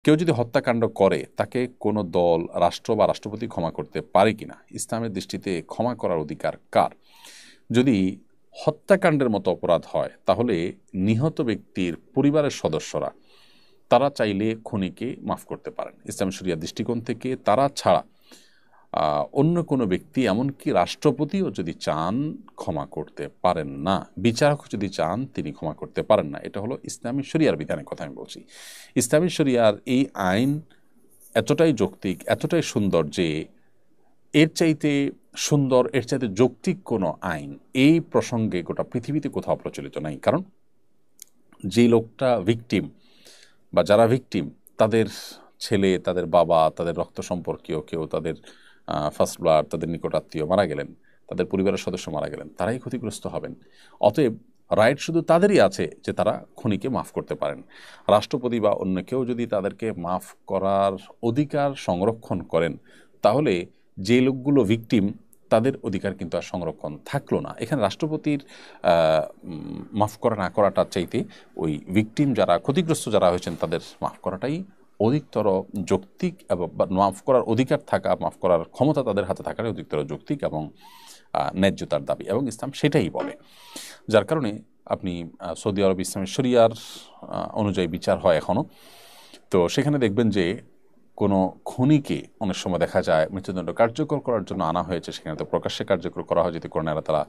কেউ যদি হত্যাকাণ্ড করে তাকে কোনো দল, রাষ্ট্র বা রাষ্ট্রপতি ক্ষমা করতে পারে কিনা, ইসলামের দৃষ্টিতে ক্ষমা করার অধিকার কার? যদি হত্যাকাণ্ডের মতো অপরাধ হয় তাহলে নিহত ব্যক্তির পরিবারের সদস্যরা তারা চাইলে খুনিকে মাফ করতে পারেন। ইসলাম শরিয়া দৃষ্টিকোণ থেকে তারা ছাড়া অন্য কোনো ব্যক্তি, এমনকি রাষ্ট্রপতিও যদি চান ক্ষমা করতে পারেন না, বিচারক যদি চান তিনি ক্ষমা করতে পারেন না। এটা হলো ইসলামী শরিয়ার বিধানের কথা আমি বলছি। ইসলামী শরিয়ার এই আইন এতটাই যৌক্তিক, এতটাই সুন্দর যে এর চাইতে সুন্দর, এর চাইতে যৌক্তিক কোনো আইন এই প্রসঙ্গে গোটা পৃথিবীতে কোথাও প্রচলিত নাই। কারণ যে লোকটা ভিকটিম বা যারা ভিকটিম, তাদের ছেলে, তাদের বাবা, তাদের রক্ত সম্পর্কীয় কেউ, তাদের ফার্স্ট ব্লাড, তাদের নিকটাত্মীয় মারা গেলেন, তাদের পরিবারের সদস্য মারা গেলেন, তারাই ক্ষতিগ্রস্ত হবেন। অতএব রাইট শুধু তাদেরই আছে যে তারা খুনিকে মাফ করতে পারেন। রাষ্ট্রপতি বা অন্য কেউ যদি তাদেরকে মাফ করার অধিকার সংরক্ষণ করেন, তাহলে যে লোকগুলো ভিকটিম তাদের অধিকার কিন্তু আর সংরক্ষণ থাকলো না। এখানে রাষ্ট্রপতির মাফ করা না করাটার চাইতে ওই ভিকটিম যারা, ক্ষতিগ্রস্ত যারা হয়েছেন, তাদের মাফ করাটাই অধিকতর যৌক্তিক, এবং মাফ করার অধিকার থাকা, মাফ করার ক্ষমতা তাদের হাতে থাকাটাই অধিকতর যৌক্তিক এবং ন্যায্যতার দাবি, এবং ইসলাম সেটাই বলে। যার কারণে আপনি সৌদি আরব ইসলামের শরিয়ার অনুযায়ী বিচার হয় এখনও। তো সেখানে দেখবেন যে কোনো খুনিকে অনেক সময় দেখা যায় মৃত্যুদণ্ড কার্যকর করার জন্য আনা হয়েছে, সেখানে তো প্রকাশ্যে কার্যকর করা হয়, যদি কোরআনে আল্লাহ তাআলা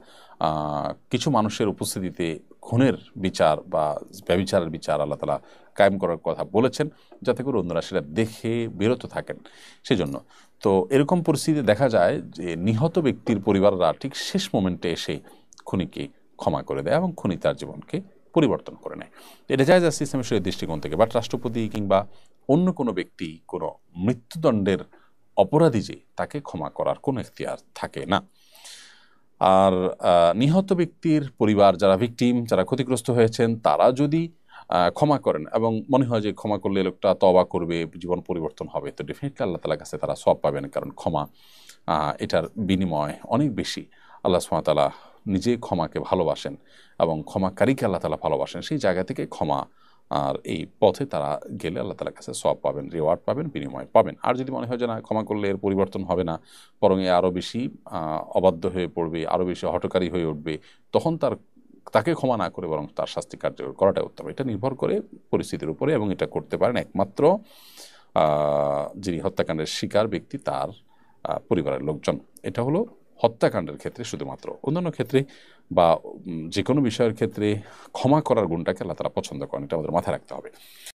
কিছু মানুষের উপস্থিতিতে খুনের বিচার বা ব্যভিচারের বিচার আল্লাহ তাআলা কায়েম করার কথা বলেছেন, যাতে করে অন্যরা সেটা দেখে বিরত থাকেন। সেজন্য তো এরকম পরিস্থিতি দেখা যায় যে নিহত ব্যক্তির পরিবাররা ঠিক শেষ মোমেন্টে এসে খুনিকে ক্ষমা করে দেয় এবং খুনি তার জীবনকে পরিবর্তন করে নেয়। এটা যায় যাচ্ছে ইসলামের শরীয়ত দৃষ্টিকোণ থেকে। বাট রাষ্ট্রপতি কিংবা অন্য কোনো ব্যক্তি কোনো মৃত্যুদণ্ডের অপরাধী যে, তাকে ক্ষমা করার কোনো এখতিয়ার থাকে না। আর নিহত ব্যক্তির পরিবার, যারা ভিকটিম, যারা ক্ষতিগ্রস্ত হয়েছেন, তারা যদি ক্ষমা করেন এবং মনে হয় যে ক্ষমা করলে লোকটা তওবা করবে, জীবন পরিবর্তন হবে, তো ডেফিনেটলি আল্লাহ তাআলার কাছে তারা সওয়াব পাবেন। কারণ ক্ষমা, এটার বিনিময় অনেক বেশি। আল্লাহ সুবহানাহু ওয়া তাআলা নিজে ক্ষমাকে ভালোবাসেন এবং ক্ষমাকারীকে আল্লাহ তাআলা ভালোবাসেন। সেই জায়গা থেকে ক্ষমা আর এই পথে তারা গেলে আল্লাহ তাআলার কাছে সওয়াব পাবেন, রিওয়ার্ড পাবেন, বিনিময় পাবেন। আর যদি মনে হয় যে না, ক্ষমা করলে এর পরিবর্তন হবে না, বরং এ আরও বেশি অবাধ্য হয়ে পড়বে, আরও বেশি হঠকারী হয়ে উঠবে, তখন তাকে ক্ষমা না করে বরং তার শাস্তি কার্যকর করাটা উত্তম। এটা নির্ভর করে পরিস্থিতির উপরে, এবং এটা করতে পারেন একমাত্র যিনি হত্যাকাণ্ডের শিকার ব্যক্তি, তার পরিবারের লোকজন। এটা হলো হত্যাকাণ্ডের ক্ষেত্রে শুধুমাত্র। অন্যান্য ক্ষেত্রে বা যে কোনো বিষয়ের ক্ষেত্রে ক্ষমা করার গুণটাকে আল্লাহ তাআলা পছন্দ করেন, এটা আমাদের মাথায় রাখতে হবে।